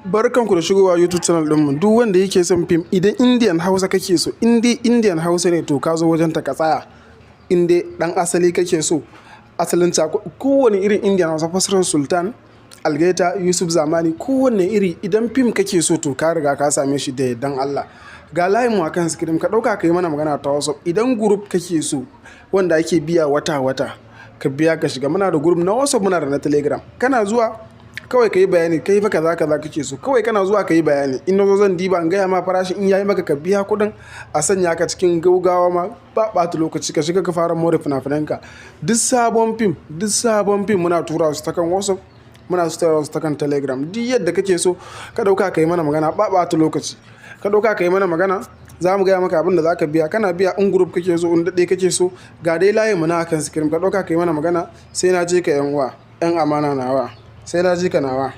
Barkanku da shigowa YouTube channel ɗinmu. Duk wanda yake son fim, idan Indian Hausa kake so, Indian Hausa ne to ka zo wajen ta ka tsaya. Inde ɗan asali kake so, asalin kowane irin Indian Hausa, Fassarar Sultan, Algaita, Yusuf Zamani, kowane iri idan fim kake so to ka riga ka same shi da yardan Allah. Ga layinmu a kan screen, ka ɗauka ka yi mana magana ta WhatsApp. Idan group kake so wanda ake biya wata-wata, ka biya ka shiga. Muna da group na WhatsApp, muna da na Telegram. Kana zuwa kawai ka yi bayani, kai fa kaza kake so, kawai kana zuwa ka yi bayani. In na zo zan diba in gaya ma farashi, in yayi maka ka biya kuɗin, a sanya ka cikin gaugawa ma ba ɓata lokaci, ka shiga ka fara more fina-finanka. Duk sabon fim muna tura su ta kan WhatsApp, muna tura su ta kan Telegram. Duk yadda kake so ka ɗauka ka yi mana magana, ba ɓata lokaci. Ka ɗauka ka yi mana magana, za mu gaya maka abin da za ka biya. Kana biya in group kake so, in daɗe kake so, ga dai layin mu na kan screen. Ka ɗauka ka yi mana magana, sai na je ka yan uwa, yan amana nawa, sai na je ka nawa.